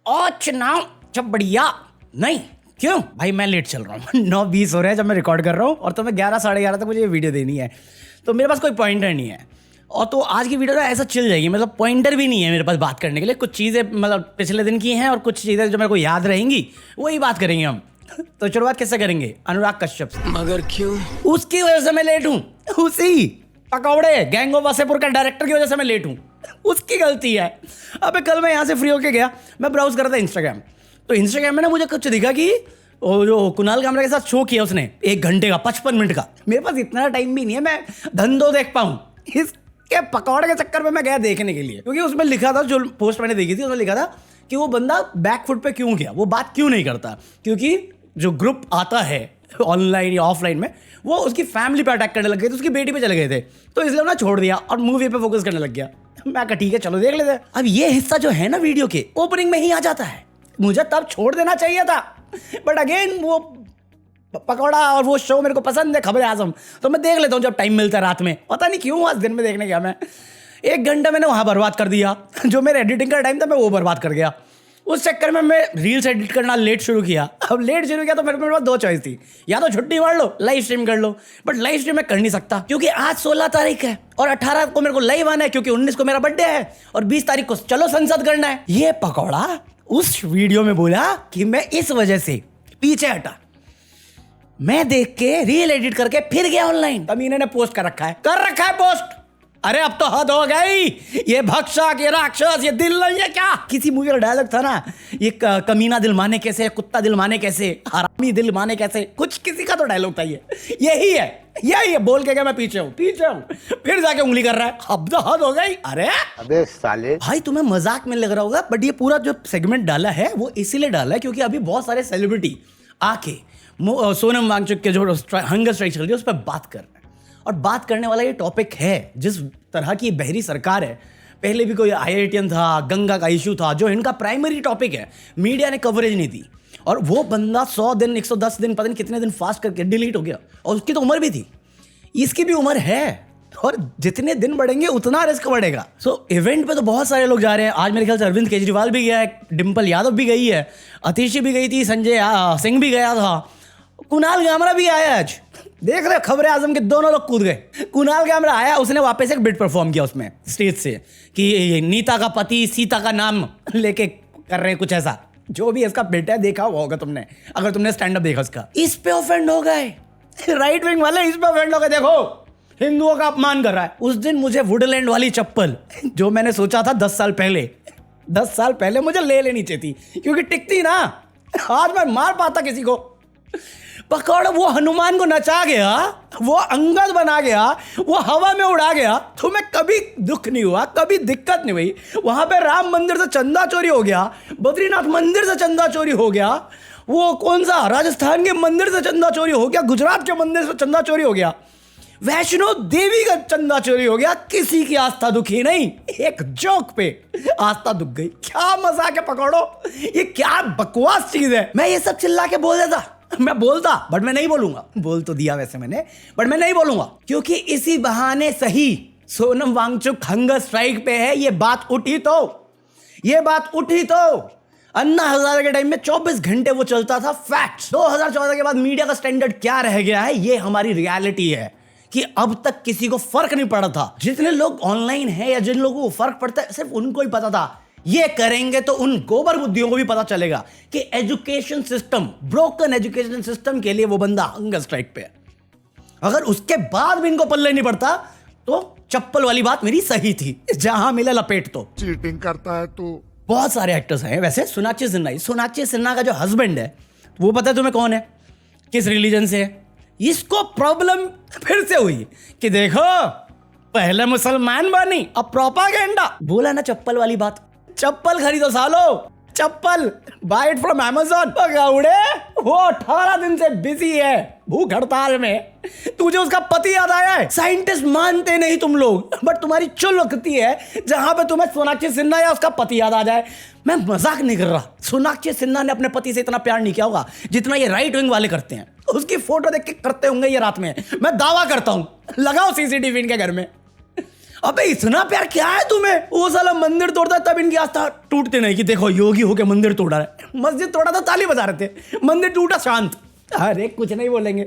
आज ना जब बढ़िया नहीं क्यों भाई मैं लेट चल रहा हूँ 9:20 हो रहे हैं जब मैं रिकॉर्ड कर रहा हूँ और तो मैं 11 साढ़े 11 तक मुझे ये वीडियो देनी है, तो मेरे पास कोई पॉइंटर नहीं है। और तो आज की वीडियो ना ऐसा चल जाएगी, मतलब पॉइंटर भी नहीं है मेरे पास बात करने के लिए। कुछ चीज़ें मतलब पिछले दिन की हैं और कुछ चीज़ें जो मेरे को याद रहेंगी वही बात करेंगे हम। तो शुरुआत कैसे करेंगे? अनुराग कश्यप से। मगर क्यों? उसकी वजह से मैं लेट हूँ, उसी पकौड़े गैंग ऑफ वासेपुर का डायरेक्टर की वजह से मैं लेट हूँ, उसकी गलती है। अबे कल मैं यहाँ से फ्री होके गया, मैं ब्राउज कर रहा था इंस्टाग्राम, तो इंस्टाग्राम में ना मुझे कुछ दिखा कि वो जो कुणाल कामरा के साथ शो किया उसने 1 घंटे का 55 मिनट का। मेरे पास इतना टाइम भी नहीं है मैं धंधो देख पाऊँ, इसके पकौड़े के चक्कर में मैं गया देखने के लिए। क्योंकि उसमें लिखा था, जो पोस्ट मैंने देखी थी उसमें लिखा था कि वो बंदा बैकफुट पे क्यों गया, वो बात क्यों नहीं करता, क्योंकि जो ग्रुप आता है ऑनलाइन या ऑफलाइन में वो उसकी फैमिली पे अटैक करने लग गए थे, उसकी बेटी पे चले गए थे, तो इसलिए उन्होंने छोड़ दिया और मूवी पे फोकस करने लग गया। मैं कहा ठीक है चलो देख लेते हैं। अब ये हिस्सा जो है ना वीडियो के ओपनिंग में ही आ जाता है, मुझे तब छोड़ देना चाहिए था, बट अगेन वो पकौड़ा और वो शो मेरे को पसंद है खबर आजम, तो मैं देख लेता हूँ जब टाइम मिलता है रात में। पता नहीं क्यों आज दिन में देखने गया मैं, 1 घंटा मैंने वहाँ बर्बाद कर दिया, जो मेरे एडिटिंग का टाइम था मैं वो बर्बाद कर गया। उस चक्कर में मैं रील्स एडिट करना लेट शुरू किया। अब लेट शुरू किया तो मेरे पास 2 चॉइस थी, या तो छुट्टी मार लो लाइव स्ट्रीम कर लो, बट लाइव स्ट्रीम मैं कर नहीं सकता क्योंकि आज 16 तारीख है और 18 को मेरे को लाइव आना है, क्योंकि 19 को मेरा बर्थडे है और 20 तारीख को चलो संसद करना है। ये पकौड़ा उस वीडियो में बोला कि मैं इस वजह से पीछे हटा, मैं देख के रील एडिट करके फिर गया ऑनलाइन। कमीने ने पोस्ट कर रखा है पोस्ट। अरे अब तो हद हो गई, ये भक्षक, ये राक्षस, ये दिल नहीं है क्या? किसी मूवी का डायलॉग था ना, ये कमीना दिल माने कैसे, कुत्ता दिल माने कैसे, हरामी दिल माने कैसे, कुछ किसी का तो डायलॉग था ये, यही है बोल के क्या मैं पीछे हूँ, फिर जाके उंगली कर रहा है। अब तो हद हो गई। अबे साले भाई तुम्हें मजाक में लग रहा होगा, बट ये पूरा जो सेगमेंट डाला है वो इसीलिए डाला है क्योंकि अभी बहुत सारे सेलिब्रिटी आके सोनम वांगचुक के जो हंगर स्ट्राइक चल रही है उस पर बात कर रहे हैं। और बात करने वाला ये टॉपिक है, जिस तरह की बहरी सरकार है, पहले भी कोई IITian था, गंगा का इशू था, जो इनका प्राइमरी टॉपिक है, मीडिया ने कवरेज नहीं दी और वो बंदा 100 दिन 110 दिन पता नहीं कितने दिन फास्ट करके डिलीट हो गया। और उसकी तो उम्र भी थी, इसकी भी उम्र है, और जितने दिन बढ़ेंगे उतना रिस्क बढ़ेगा। सो इवेंट पे तो बहुत सारे लोग जा रहे हैं। आज मेरे ख्याल से अरविंद केजरीवाल भी गया है, डिम्पल यादव भी गई है, अतिशी भी गई थी, संजय सिंह भी गया था, कुणाल कामरा भी आया आज। देख रहे खबर आजम के दोनों लोग कूद गए। कुणाल कामरा आया, उसने वापस एक बिट परफॉर्म किया उसमें स्टेज से कि नीता का पति सीता का नाम लेके कर रहे हैं कुछ ऐसा, जो भी इसका बिट है देखा हुआ होगा तुमने, अगर तुमने स्टैंड अप देखा उसका। इस पे ऑफेंड हो गए राइट विंग वाले, इस पे ऑफेंड हो गए। देखो हिंदुओं का अपमान कर रहा है। उस दिन मुझे वुडलैंड वाली चप्पल जो मैंने सोचा था 10 साल पहले मुझे ले लेनी चाहिए थी, क्योंकि टिकती ना, आज मैं मार पाता किसी को। पकौड़ा वो हनुमान को नचा गया, वो अंगद बना गया, वो हवा में उड़ा गया, तुम्हें कभी दुख नहीं हुआ, कभी दिक्कत नहीं हुई। वहां पे राम मंदिर से चंदा चोरी हो गया, बद्रीनाथ मंदिर से चंदा चोरी हो गया, वो कौन सा राजस्थान के मंदिर से चंदा चोरी हो गया, गुजरात के मंदिर से चंदा चोरी हो गया, वैष्णो देवी का चंदा चोरी हो गया, किसी की आस्था दुखी नहीं, एक जोक पे आस्था दुख गई। क्या मजाक है पकौड़ो, ये क्या बकवास चीज है। मैं ये सब चिल्ला के बोल देता, मैं बोलता, बट मैं नहीं बोलूंगा। बोल तो दिया वैसे मैंने, बट मैं नहीं बोलूंगा क्योंकि इसी बहाने सही सोनम वांगचुक हंगर स्ट्राइक पे है। ये बात उठी तो अन्ना हजारे के टाइम में 24 घंटे वो चलता था। फैक्ट्स 2014 के बाद मीडिया का स्टैंडर्ड क्या रह गया है, ये हमारी रियलिटी है कि अब तक किसी को फर्क नहीं पड़ा था। जितने लोग ऑनलाइन है या जिन लोगों को फर्क पड़ता है सिर्फ उनको ही पता था। ये करेंगे तो उन गोबर बुद्धियों को भी पता चलेगा कि education system, broken education system के लिए वो बंदा हंगर स्ट्राइक पे है। अगर उसके बाद भी इनको पल्ले नहीं पड़ता तो चप्पल वाली बात मेरी सही थी, जहां मिले लपेट। तो चीटिंग करता है तो बहुत सारे एक्टर्स हैं वैसे। सोनाक्षी सिन्हा का जो हस्बैंड है वो पता है तुम्हें कौन है, किस रिलीजन से है? इसको प्रॉब्लम फिर से हुई कि देखो पहले मुसलमान बनी अब प्रोपागेंडा। बोला ना चप्पल वाली बात, चप्पल खरीदो सालो, चप्पल बाय इट फ्रॉम अमेज़न। पकौड़े वो 18 दिन से बिजी है भूख हड़ताल में, तुझे उसका पति याद आया है। साइंटिस्ट मानते नहीं तुम लोग, बट तुम्हारी चुल उठती है जहां पे तुम्हें सोनाक्षी सिन्हा या उसका पति याद आ जाए। मैं मजाक नहीं कर रहा, सोनाक्षी सिन्हा ने अपने पति से इतना प्यार नहीं किया होगा जितना ये राइट विंग वाले करते हैं। उसकी फोटो देख के करते होंगे ये रात में, मैं दावा करता हूं। लगाओ CCTV इनके घर में। अबे इतना प्यार क्या है तुम्हें? वो साला मंदिर तोड़ता तब इनकी आस्था टूटते नहीं कि देखो योगी होके मंदिर तोड़ा है। मस्जिद तोड़ा था ताली बजा रहे थे, मंदिर टूटा शांत। अरे कुछ नहीं बोलेंगे।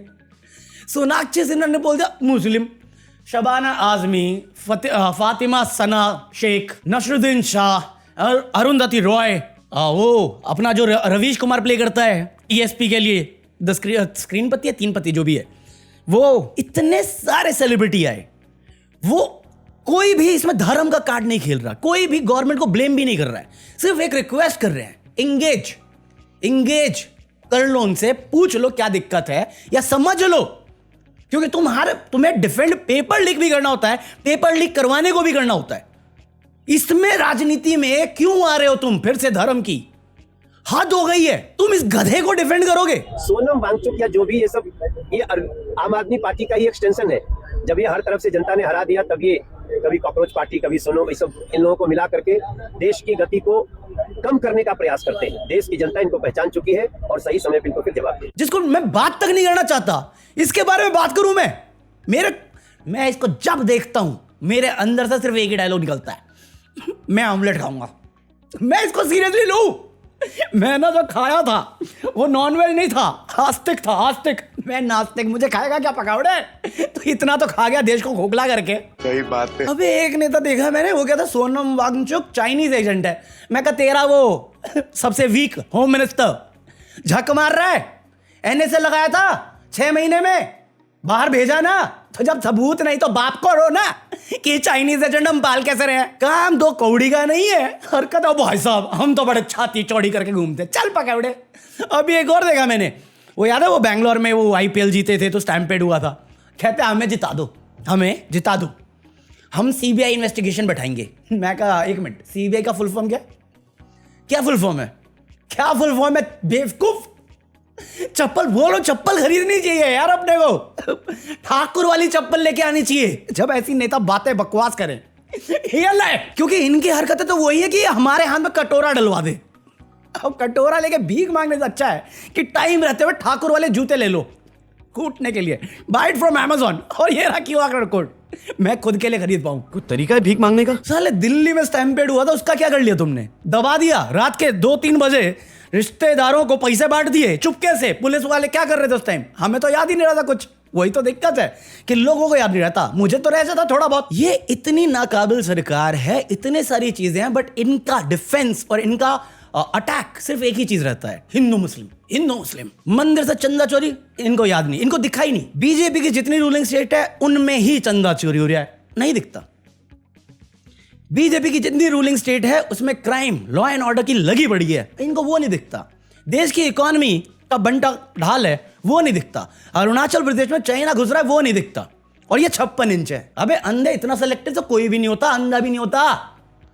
सोनाक्षी सिन्हा ने बोल दिया मुस्लिम, शबाना आजमी, फातिमा सना शेख, नसरुद्दीन शाह, अरुंधति रॉय, वो अपना जो रवीश कुमार प्ले करता है ESP के लिए, स्क्रीन पति है 3 पति जो भी है, वो इतने सारे सेलिब्रिटी आए। वो कोई भी इसमें धर्म का कार्ड नहीं खेल रहा, कोई भी गवर्नमेंट को ब्लेम भी नहीं कर रहा है, सिर्फ एक रिक्वेस्ट कर रहे हैं, इंगेज कर लो उनसे, पूछ लो क्या दिक्कत है या समझ लो, क्योंकि तुम्हें डिफेंड पेपर लीक भी करना होता है, पेपर लीक करवाने को भी करना होता है। इसमें राजनीति में क्यों आ रहे हो तुम फिर से? धर्म की हद हो गई है, तुम इस गधे को डिफेंड करोगे? सोनम वांगचुक या जो भी ये सब, ये आम आदमी पार्टी का ही एक्सटेंशन है। जब ये हर तरफ से जनता ने हरा दिया, तब ये कभी कॉकरोच पार्टी, कभी सोनम, ये सब इन लोगों को मिला करके देश की गति को कम करने का प्रयास करते हैं। देश की जनता इनको पहचान चुकी है और सही समय पर इनको फिर जवाब दे। जिसको मैं बात तक नहीं करना चाहता, इसके बारे में बात करूं मैं इसको जब देखता हूं मेरे अंदर से सिर्फ एक ही डायलॉग निकलता है, मैं ऑमलेट खाऊंगा। मैं इसको सीरियसली लूं? मैं ना जो खाया था वो नॉनवेज नहीं था, आस्तिक था, आस्तिक। मैं नास्तिक, मुझे खाएगा क्या पकौड़े? तो इतना तो खा गया देश को खोखला करके। सही बात है। अबे एक नेता देखा मैंने, वो क्या था, सोनम वांगचुक चाइनीज एजेंट है। मैं कहा तेरा वो सबसे वीक होम मिनिस्टर झक मार रहा है, NSA लगाया था 6 महीने में, बाहर भेजा ना, तो जब सबूत नहीं तो बाप को रो ना कि चाइनीज एजेंट हम पाल कैसे रहे। काम 2 कौड़ी का नहीं है, हरकत है भाई साहब, हम तो बड़े छाती चौड़ी करके घूमते, चल पकौड़े। अभी एक और देखा मैंने, वो याद है वो बैंगलोर में वो IPL जीते थे तो स्टैम्पेड हुआ था, कहते हमें जिता दो, हम CBI इन्वेस्टिगेशन बैठाएंगे। मैं कहा 1 मिनट, CBI का फुल फॉर्म क्या फुल फॉर्म है बेवकूफ? चप्पल बोलो, चप्पल खरीदनी चाहिए यार अपने को, ठाकुर वाली चप्पल लेके आनी चाहिए जब ऐसी नेता बातें बकवास करें। क्योंकि इनकी हरकतें तो वही है कि हमारे हाथ में कटोरा डलवा दे। अब कटोरा लेके भीख मांगने से अच्छा है कि टाइम रहते हुए ठाकुर वाले जूते ले लो कूटने के लिए, बाय इट फ्रॉम Amazon, और ये रहा QR कोड, मैं खुद के लिए खरीद पाऊं। कोई तरीका है भीख मांगने का? साले दिल्ली में स्टैम्पेड हुआ था, उसका क्या कर लिया तुमने? दबा दिया, रात के 2-3 बजे रिश्तेदारों को पैसे बांट दिए चुपके से। पुलिस वाले क्या कर रहे थे उस टाइम? हमें तो याद ही नहीं रहता कुछ। वही तो दिक्कत है कि लोगों को याद नहीं रहता, मुझे तो रह जाता थोड़ा बहुत। ये इतनी नाकाबिल सरकार है, इतने सारी चीजें हैं, बट इनका डिफेंस और इनका अटैक सिर्फ एक ही चीज रहता है, हिंदू मुस्लिम। मंदिर से चंदा चोरी इनको याद नहीं, इनको दिखा ही नहीं। बीजेपी की जितनी रूलिंग स्टेट है उनमें ही चंदा चोरी हो रहा है, नहीं दिखता। बीजेपी की जितनी रूलिंग स्टेट है उसमें क्राइम, लॉ एंड ऑर्डर की लगी पड़ी है, इनको वो नहीं दिखता। देश की इकोनॉमी का बंटा ढाल है, वो नहीं दिखता। अरुणाचल प्रदेश में चाइना घुस रहा है, वो नहीं दिखता। और ये 56 इंच है। अबे अंधे इतना सेलेक्टिव तो कोई भी नहीं होता, अंधा भी नहीं होता।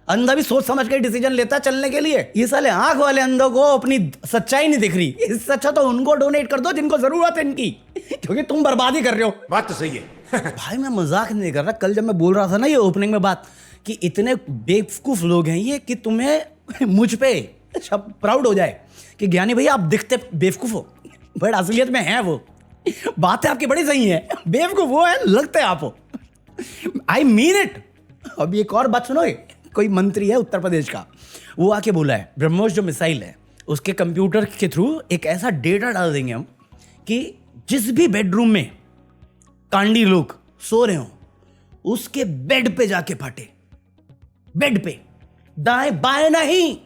अंधा भी सोच समझ के डिसीजन लेता है चलने के लिए। ये साले आंख वाले अंधों को अपनी सच्चाई नहीं दिख रही। इससे अच्छा तो उनको डोनेट कर दो जिनको जरूरत है इनकी, क्योंकि तुम बर्बादी कर रहे हो। बात तो सही है। भाई मैं मजाक नहीं कर रहा। कल जब मैं बोल रहा था ना ये ओपनिंग में बात कि इतने बेवकूफ लोग हैं ये कि तुम्हें मुझ पे प्राउड हो जाए कि ज्ञानी भैया आप दिखते बेवकूफ हो, बट असलियत में है वो। बातें आपकी बड़ी सही है, बेवकूफ वो है, लगते आप हो। I mean it. अब एक और बात सुनोगे, कोई मंत्री है उत्तर प्रदेश का, वो आके बोला है ब्रह्मोस जो मिसाइल है उसके कंप्यूटर के थ्रू एक ऐसा डेटा डाल देंगे हम कि जिस भी बेडरूम में कांडी लोग सो रहे हो उसके बेड पे जाके फटे। बेड पे, दाएं बाएं नहीं,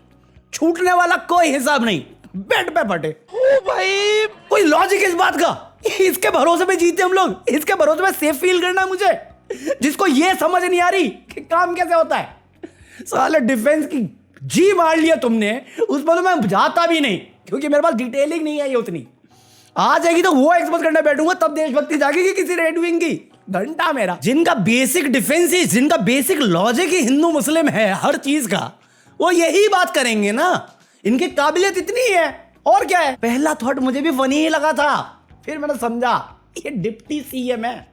छूटने वाला कोई हिसाब नहीं, बेड पे फटे। ओ भाई कोई लॉजिक इस बात का? इसके भरोसे पे जीते हम लोग, इसके भरोसे पे सेफ फील करना है मुझे, जिसको ये समझ नहीं आ रही कि काम कैसे होता है। साले डिफेंस की जी मार लिया तुमने, उस पर तो मैं जाता भी नहीं क्योंकि मेरे पास डिटेलिंग नहीं है ये उतनी। आ जाएगी तो वो एक्सपोज करने बैठूंगा, तब देशभक्ति जागेगी किसी रेड विंग की। घंटा मेरा, जिनका बेसिक डिफेंस ही, जिनका बेसिक लॉजिक ही हिंदू मुस्लिम है हर चीज का, वो यही बात करेंगे ना। इनकी काबिलियत इतनी है, और क्या है। पहला थॉट मुझे भी फनी ही लगा था, फिर मैंने समझा ये डिप्टी CM है,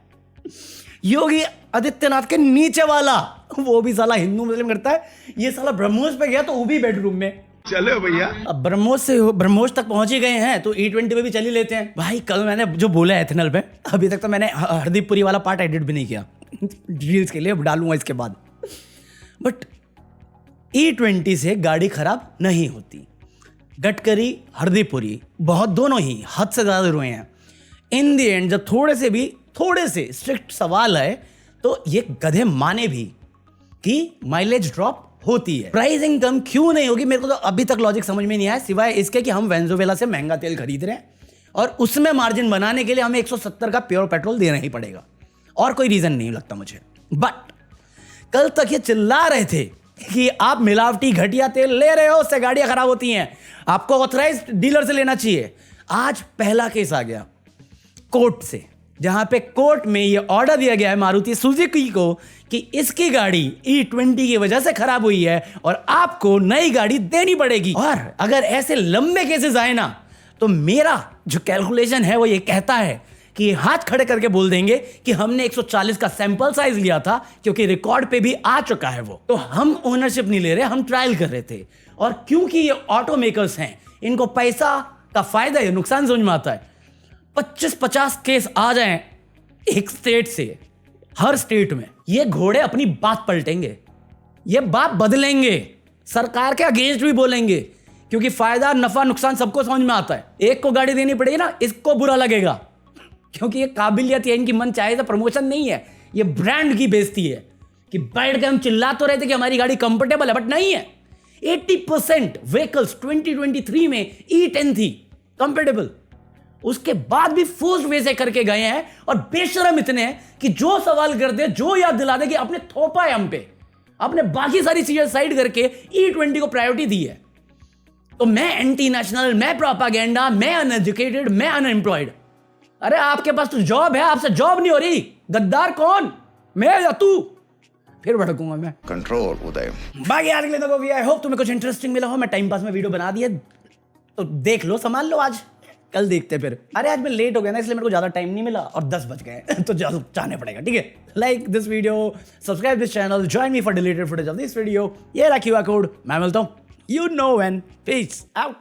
योगी आदित्यनाथ के नीचे वाला, वो भी साला हिंदू मुस्लिम करता है। ये साला ब्रह्मोस पे गया तो वो भी बेडरूम में। चलो भैया, अब ब्रह्मोस तक पहुंच ही गए हैं तो E20 पे भी चल ही लेते हैं। भाई कल मैंने जो बोला एथेनल पे, अभी तक तो मैंने हरदीप पुरी वाला पार्ट एडिट भी नहीं किया। रील्स के लिए डालूंगा इसके बाद। बट E20 से गाड़ी खराब नहीं होती। गडकरी, हरदीपुरी बहुत दोनों ही हद से ज़्यादा रोए हैं। इन द एंड जब थोड़े से स्ट्रिक्ट सवाल है तो ये गधे माने भी कि माइलेज ड्रॉप होती है। प्राइसिंग कम क्यों नहीं होगी, मेरे को तो अभी तक लॉजिक समझ में नहीं आया, सिवाय इसके कि हम वेनेजुएला से महंगा तेल खरीद रहे हैं और उसमें मार्जिन बनाने के लिए हमें 170 का प्योर पेट्रोल देना ही पड़ेगा, और कोई रीजन नहीं लगता मुझे। बट कल तक ये चिल्ला रहे थे कि आप मिलावटी घटिया तेल ले रहे हो, उससे गाड़ियां खराब होती हैं, आपको ऑथराइज्ड डीलर से लेना चाहिए। आज पहला केस आ गया कोर्ट से, जहां पे कोर्ट में ये ऑर्डर दिया गया है मारुति सुजुकी को कि इसकी गाड़ी E20 की वजह से खराब हुई है और आपको नई गाड़ी देनी पड़ेगी। और अगर ऐसे लंबे केसेस आए ना तो मेरा जो कैलकुलेशन है वो ये कहता है कि हाथ खड़े करके बोल देंगे कि हमने 140 का सैंपल साइज लिया था, क्योंकि रिकॉर्ड पे भी आ चुका है वो, तो हम ओनरशिप नहीं ले रहे, हम ट्रायल कर रहे थे। और क्योंकि ये ऑटो मेकर्स हैं, इनको पैसा का फायदा या नुकसान समझ में आता है। 25-50 केस आ जाएं एक स्टेट से, हर स्टेट में, ये घोड़े अपनी बात पलटेंगे, ये बात बदलेंगे, सरकार के अगेंस्ट भी बोलेंगे, क्योंकि फायदा नफा नुकसान सबको समझ में आता है। एक को गाड़ी देनी पड़ेगी ना, इसको बुरा लगेगा, क्योंकि ये काबिलियत है इनकी, मन चाहे तो प्रमोशन नहीं है, ये ब्रांड की बेइज्जती है। कि बैठ के हम चिल्ला तो रहे थे कि हमारी गाड़ी कंफर्टेबल है, बट नहीं है। 80% व्हीकल्स 2023 में E10 थी कंफर्टेबल, उसके बाद भी फोर्स वे से करके गए हैं, और बेशरम इतने हैं कि जो सवाल कर दे, जो याद दिला दे कि आपने थोपा है हम पे, आपने बाकी सारी चीजें साइड करके E20 को प्रायोरिटी दी है। तो मैं एंटी नेशनल, मैं प्रोपागेंडा, मैं अनएजुकेटेड, मैं अनएम्प्लॉयड। अरे आपके पास तो जॉब है, आपसे जॉब नहीं हो रही। गद्दार कौन, मैं या तू? फिर भड़कूंगा मैं। कंट्रोल उदय। बाकी आज के लिए तो आई होप तुम्हें कुछ इंटरेस्टिंग मिला हो। मैं टाइम पास में वीडियो बना दिया, तो देख लो, संभाल लो, आज कल देखते फिर। अरे आज मैं लेट हो गया ना, इसलिए मेरे को ज्यादा टाइम नहीं मिला और 10 बज गए तो जाने पड़ेगा, ठीक है। Like this video, subscribe this channel, join me for deleted footage of this video. ये रहा QR कोड, मैं मिलता हूँ, you know when. Peace out.